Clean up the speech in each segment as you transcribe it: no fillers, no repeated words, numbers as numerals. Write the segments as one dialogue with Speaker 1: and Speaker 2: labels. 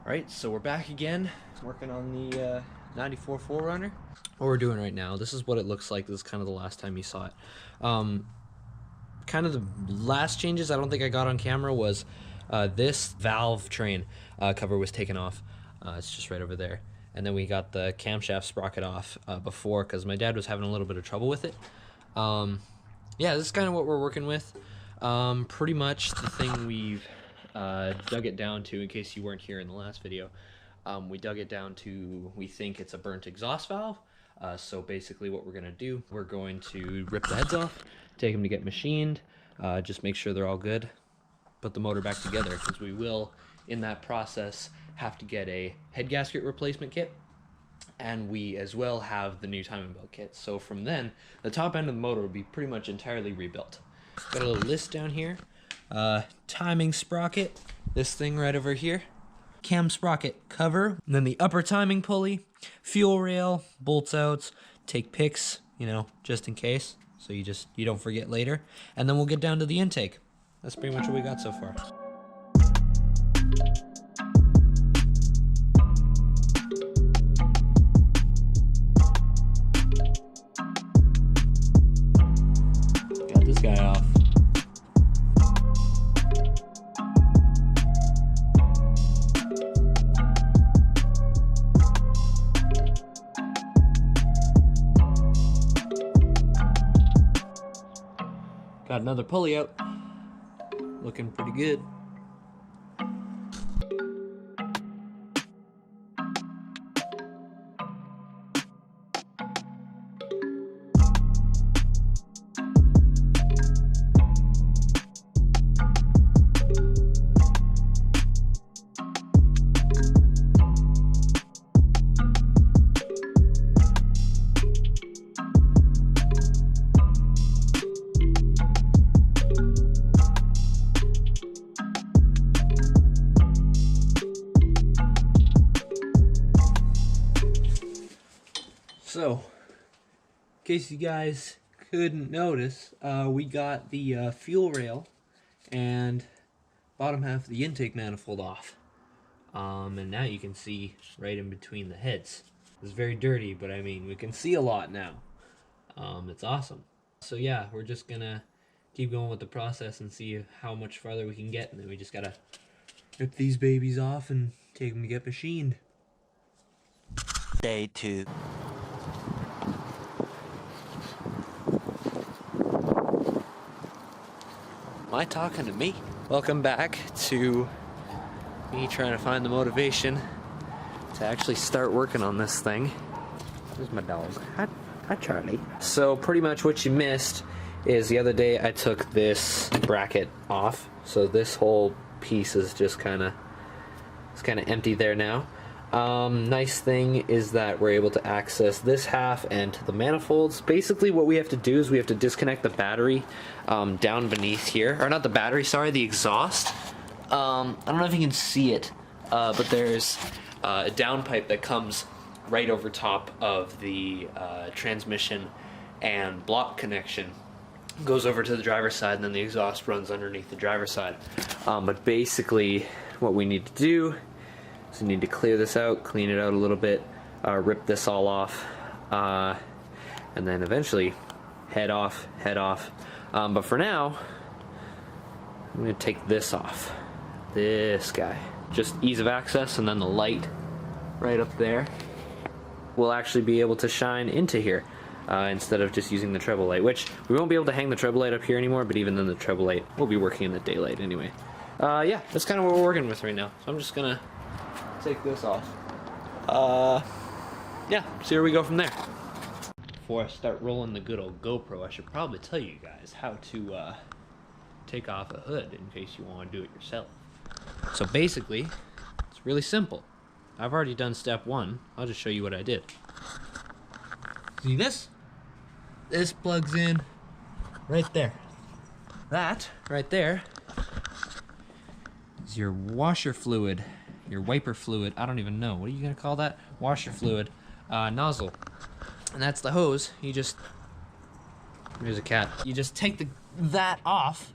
Speaker 1: Alright, so we're back again, working on the 94 4Runner. What we're doing right now, this is what it looks like. This is kind of the last time you saw it. Kind of the last changes I don't think I got on camera was this valve train cover was taken off. It's just right over there. And then we got the camshaft sprocket off before because my dad was having a little bit of trouble with it. Yeah, this is kind of what we're working with. Pretty much the thing we've dug it down to, in case you weren't here in the last video, we dug it down to, we think it's a burnt exhaust valve. So basically what we're going to do, we're going to rip the heads off, take them to get machined, just make sure they're all good, put the motor back together, because we will, in that process, have to get a head gasket replacement kit, and we as well have the new timing belt kit. So from then, the top end of the motor will be pretty much entirely rebuilt. Got a little list down here. Timing sprocket, this thing right over here, cam sprocket cover, and then the upper timing pulley, fuel rail, bolts out, take pics, you know, just in case, so you don't forget later, and then we'll get down to the intake. That's pretty much what we got so far. Got this guy off. Got another pulley out, looking pretty good. So, in case you guys couldn't notice, we got the fuel rail and bottom half of the intake manifold off. And now you can see right in between the heads. It's very dirty, but I mean, we can see a lot now. It's awesome. So yeah, we're just gonna keep going with the process and see how much farther we can get, and then we just gotta rip these babies off and take them to get machined.
Speaker 2: Day 2.
Speaker 1: Am I talking to me? Welcome back to me trying to find the motivation to actually start working on this thing. There's my dog. Hi Charlie. So pretty much what you missed is the other day I took this bracket off. So this whole piece is just kind of empty there now. Nice thing is that we're able to access this half and to the manifolds. Basically what we have to do is we have to disconnect the battery down beneath here, or not the battery, sorry, the exhaust. I don't know if you can see it, but there's a downpipe that comes right over top of the transmission and block connection. Goes over to the driver's side, and then the exhaust runs underneath the driver's side. But basically what we need to do, so you need to clear this out, clean it out a little bit, rip this all off, and then eventually head off. But for now, I'm going to take this off. This guy. Just ease of access, and then the light right up there will actually be able to shine into here instead of just using the treble light, which we won't be able to hang the treble light up here anymore, but even then the treble light will be working in the daylight anyway. Yeah, that's kind of what we're working with right now. So I'm just going to take this off. Yeah, see where we go from there. Before I start rolling the good old GoPro, I should probably tell you guys how to take off a hood in case you want to do it yourself. So basically, it's really simple. I've already done step 1. I'll just show you what I did. See this? This plugs in right there. That right there is your washer fluid. Your wiper fluid, I don't even know. What are you gonna call that? Washer fluid nozzle. And that's the hose. You just, there's a cat. You just take that off,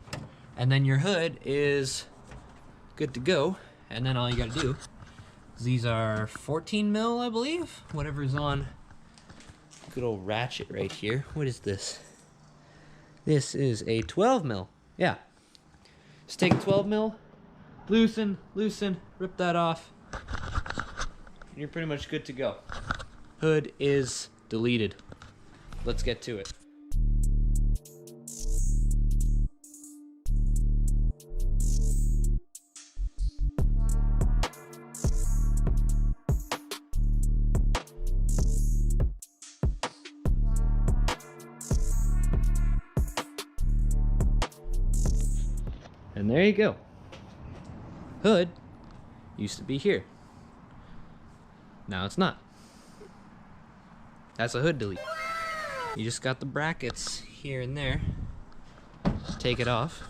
Speaker 1: and then your hood is good to go. And then all you gotta do These are 14 mil, I believe. Whatever's on. Good old ratchet right here. What is this? This is a 12 mil. Yeah. Just take 12 mil, loosen, rip that off. And you're pretty much good to go. Hood is deleted. Let's get to it. And there you go. Hood used to be here. Now it's not. That's a hood delete. You just got the brackets here and there. Take it off.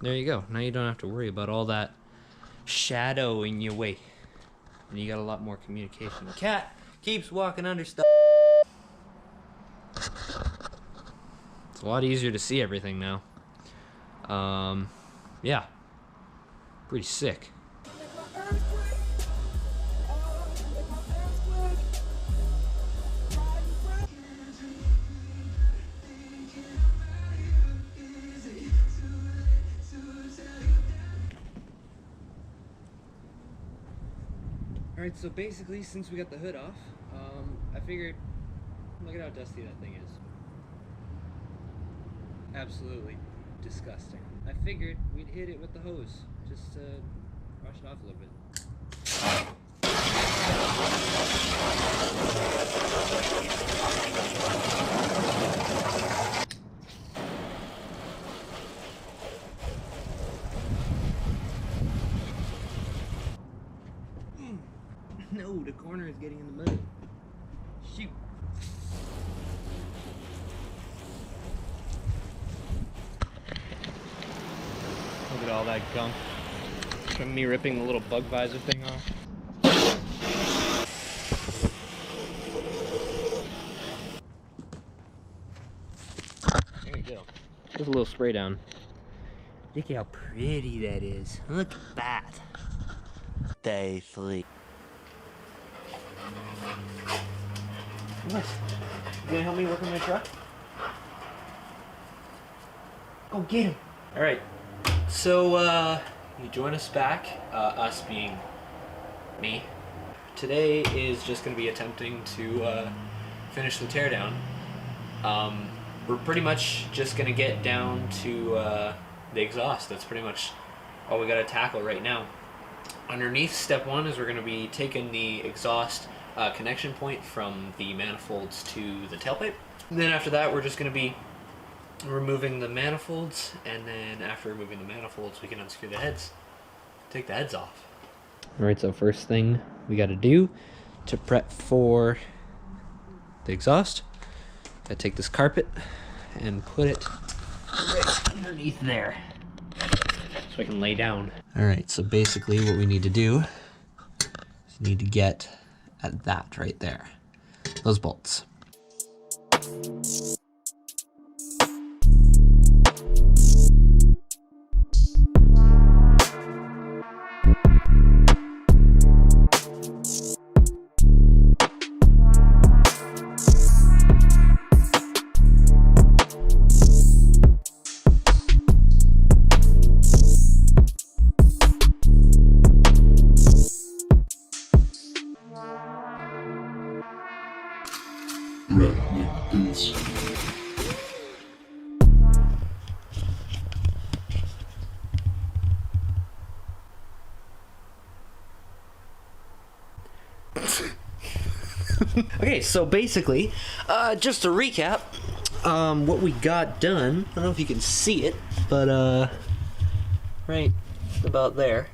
Speaker 1: There you go. Now you don't have to worry about all that shadow in your way. And you got a lot more communication. The cat keeps walking under stuff. It's a lot easier to see everything now. Yeah. Pretty sick. Alright, so basically, since we got the hood off, I figured, look at how dusty that thing is. Absolutely disgusting. I figured we'd hit it with the hose, just to wash it off a little bit. No, the corner is getting in the mud. Shoot. Look at all that gunk from me ripping the little bug visor thing off. There you go. Just a little spray down. Look how pretty that is. Look at that. Stay asleep. What? You gonna help me work on my truck? Go get him. Alright. So, you join us back, us being me. Today is just going to be attempting to finish the teardown. We're pretty much just going to get down to the exhaust. That's pretty much all we got to tackle right now. Underneath, step one is we're going to be taking the exhaust connection point from the manifolds to the tailpipe. And then after that, we're just going to be removing the manifolds, and then after removing the manifolds we can unscrew the heads, take the heads off. Alright, so first thing we got to do to prep for the exhaust, I take this carpet and put it right underneath there so I can lay down. Alright, so basically what we need to do is need to get at that right there, those bolts. Okay, so basically, just to recap, what we got done, I don't know if you can see it, but right about there,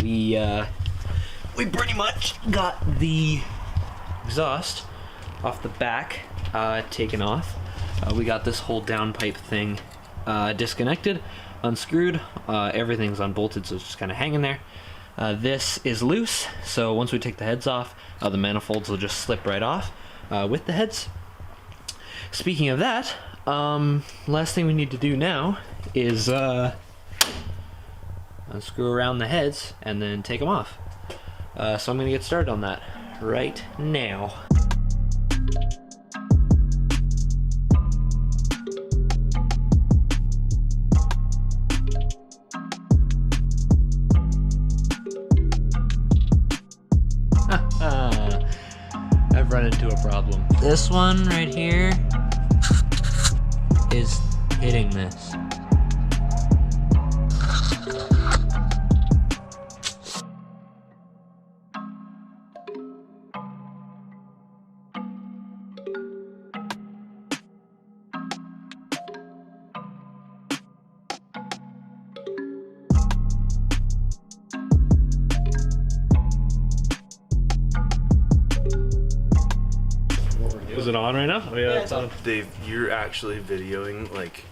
Speaker 1: we pretty much got the exhaust off the back taken off. We got this whole downpipe thing disconnected, unscrewed, everything's unbolted, so it's just kind of hanging there. This is loose, so once we take the heads off, the manifolds will just slip right off with the heads. Speaking of that, last thing we need to do now is unscrew around the heads, and then take them off. So I'm gonna get started on that right now. I've run into a problem. This one right here is hitting this.
Speaker 2: Is it on right now? Oh, yeah,
Speaker 1: it's on.
Speaker 3: Dave, you're actually videoing like,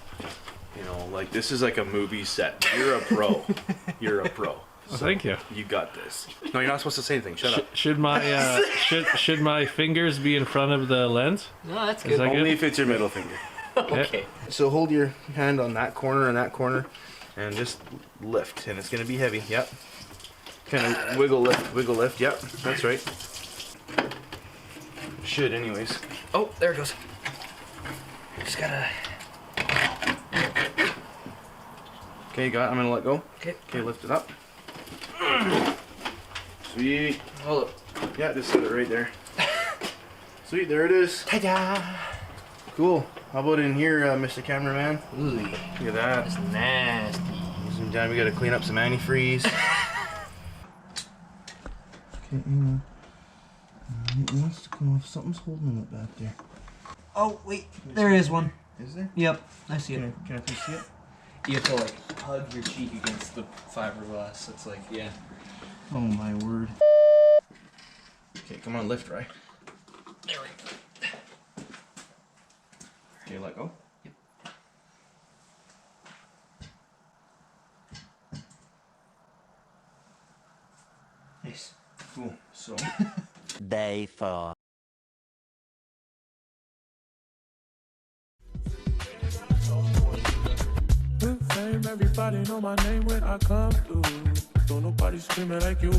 Speaker 3: you know, like this is like a movie set. You're a pro. You're a pro.
Speaker 2: So thank you.
Speaker 3: You got this. No, you're not supposed to say anything. Shut up.
Speaker 2: Should my should my fingers be in front of the lens?
Speaker 1: No, that's
Speaker 2: Is
Speaker 1: good.
Speaker 2: that
Speaker 3: Only
Speaker 2: good?
Speaker 3: if it's your middle finger.
Speaker 1: Okay.
Speaker 3: So hold your hand on that corner and that corner, and just lift, and it's gonna be heavy. Yep. Kind of wiggle lift. Yep, that's right. Should, anyways.
Speaker 1: Oh, there it goes. Just gotta.
Speaker 3: Okay, you got it. I'm gonna let go.
Speaker 1: Okay.
Speaker 3: Okay, lift it up. Sweet.
Speaker 1: Hold up.
Speaker 3: Yeah, just set it right there. Sweet, there it is.
Speaker 1: Ta-da!
Speaker 3: Cool. How about in here, Mr. Cameraman?
Speaker 1: Ooh,
Speaker 3: Look at that.
Speaker 1: that's nasty.
Speaker 3: Some time we gotta clean up some antifreeze. Okay, hang on. It wants to come off. Something's holding it back there.
Speaker 1: Oh, wait. There is one.
Speaker 3: Is there?
Speaker 1: Yep, I see it.
Speaker 3: Can I please see it?
Speaker 1: You have to like hug your cheek against the fiberglass. It's like, yeah.
Speaker 3: Oh my word. Okay, come on, lift, right?
Speaker 1: There we go.
Speaker 3: Okay, let go.
Speaker 1: Yep. Nice.
Speaker 3: Cool. So.
Speaker 4: Day 4.
Speaker 5: Good fame, everybody know my name when I come through. Don't nobody screaming like you.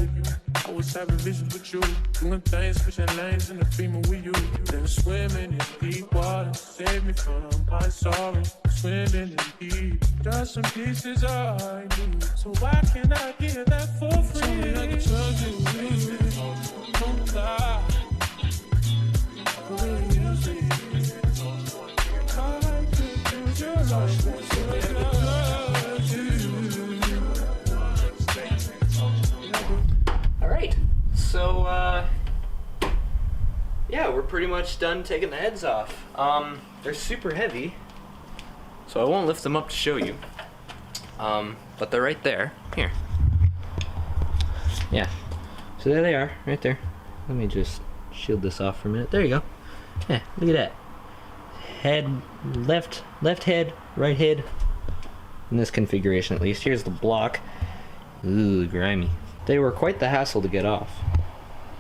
Speaker 5: I was having visions with you, doing things, switching lanes in the Beamer with you. Then swimming in deep water, save me from my sorrow. Swimming in deep, just some pieces I need. So why can't I get that for free? Tell me I can trust you, don't lie. I could really use it. I could use your love.
Speaker 1: Alright, so, yeah, we're pretty much done taking the heads off. They're super heavy, so I won't lift them up to show you. But they're right there. Here. Yeah. So there they are, right there. Let me just shield this off for a minute. There you go. Yeah, look at that. Head, left head, right head. In this configuration at least. Here's the block. Ooh, grimy. They were quite the hassle to get off,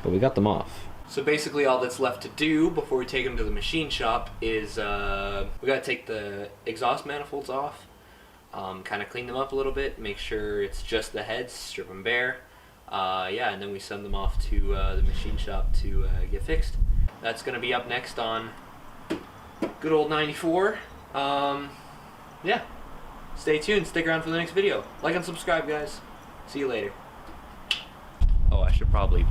Speaker 1: but we got them off. So basically all that's left to do before we take them to the machine shop is we gotta take the exhaust manifolds off, kind of clean them up a little bit, make sure it's just the heads, strip them bare. Yeah, and then we send them off to the machine shop to get fixed. That's gonna be up next on good old 94. Yeah, stay tuned, stick around for the next video. Like and subscribe, guys. See you later. Oh, I should probably